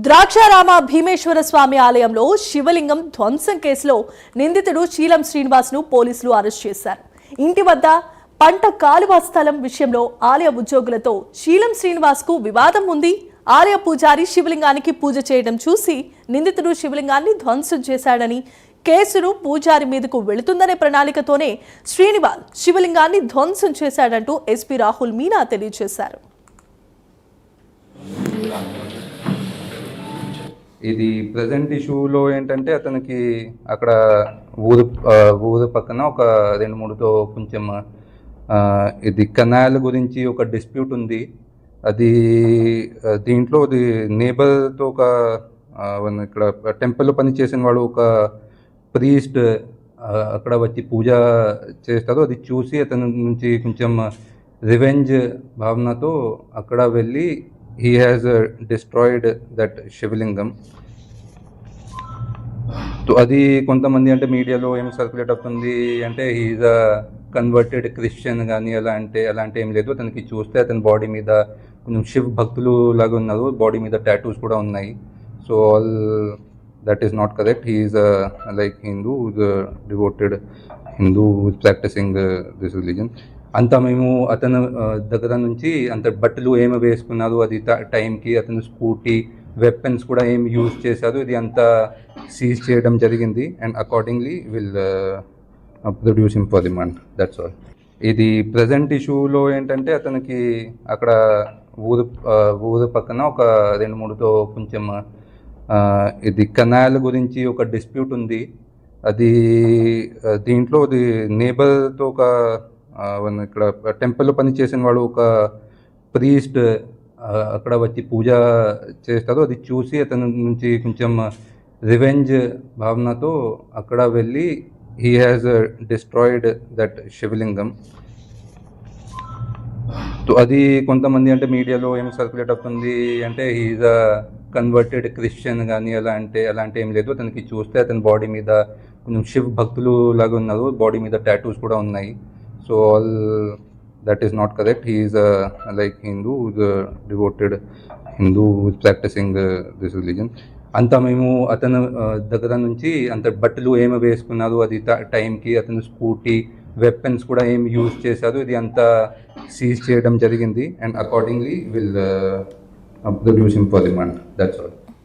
ద్రాక్షారామ భీమేశ్వర స్వామి ఆలయంలో శివలింగం ధ్వంసం కేసులో నిందితుడు శీలం శ్రీనివాస్ ను పోలీసులు అరెస్ట్ చేశారు. ఇంటి వద్ద పంట కాలువ స్థలం విషయంలో ఆలయ ఉద్యోగులతో శీలం శ్రీనివాస్ కు వివాదం ఉంది. ఆలయ పూజారి శివలింగానికి పూజ చేయడం చూసి నిందితుడు శివలింగాన్ని ధ్వంసం చేశాడని, కేసును పూజారి మీదకు వెళుతుందనే ప్రణాళికతోనే శ్రీనివాస్ శివలింగాన్ని ధ్వంసం చేశాడంటూ ఎస్పీ రాహుల్ మీనా తెలియజేశారు. ఇది ప్రజెంట్ ఇష్యూలో ఏంటంటే అతనికి అక్కడ ఊరు పక్కన ఒక 2-3తో కొంచెం ఇది కెనాల్ గురించి ఒక డిస్ప్యూట్ ఉంది. అది దీంట్లో అది నేబర్తో ఒక ఇక్కడ టెంపుల్లో పనిచేసిన వాడు ఒక ప్రీస్ట్ అక్కడ వచ్చి పూజ చేస్తారు. అది చూసి అతని నుంచి కొంచెం రివెంజ్ భావనతో అక్కడ వెళ్ళి he has destroyed that శివలింగం. అది కొంతమంది అంటే మీడియాలో ఏం సర్క్యులేట్ అవుతుంది అంటే హీఈస్ అ కన్వర్టెడ్ క్రిస్టియన్ కానీ అలాంటి ఏం లేదు. అతనికి చూస్తే అతని బాడీ మీద కొంచెం శివ్ భక్తులు లాగా ఉన్నారు, బాడీ మీద టాటూస్ కూడా ఉన్నాయి. So all that is not correct. He is like Hindu, devoted Hindu practising this religion. అంతా మేము అతను దగ్గర నుంచి అంత బట్టలు ఏమి వేసుకున్నారు, అది టైంకి అతను స్కూటీ వెపన్స్ కూడా ఏమి యూజ్ చేశారు, ఇది అంతా సీజ్ చేయడం జరిగింది. And accordingly will produce him for remand. That's all. ఇది ప్రజెంట్ ఇష్యూలో ఏంటంటే అతనికి అక్కడ ఊరు పక్కన ఒక 2-3తో కొంచెం ఇది కెనాల్ గురించి ఒక డిస్ప్యూట్ ఉంది. అది దీంట్లో అది నేబర్తో ఒక ఇక్కడ టెంపుల్లో పనిచేసిన వాడు ఒక ప్రీస్ట్ అక్కడ వచ్చి పూజ చేస్తారు. అది చూసి అతని నుంచి కొంచెం రివెంజ్ భావనతో అక్కడ వెళ్ళి he has destroyed that శివలింగం. అది కొంతమంది అంటే మీడియాలో ఏం సర్క్యులేట్ అవుతుంది అంటే హీఈస్ అ కన్వర్టెడ్ క్రిస్టియన్ కానీ అలాంటి ఏం లేదు. అతనికి చూస్తే అతని బాడీ మీద కొంచెం శివ్ భక్తులు లాగా ఉన్నారు, బాడీ మీద టాటూస్ కూడా ఉన్నాయి. So all that is not correct. He is like Hindu, devoted Hindu practising this religion. అంతా మేము అతను దగ్గర నుంచి అంత బట్టలు ఏమి వేసుకున్నారు, అది టైంకి అతను స్కూటీ వెపన్స్ కూడా ఏమి యూజ్ చేశారు, ఇది అంతా సీజ్ చేయడం జరిగింది. And accordingly will produce him for remand. That's all.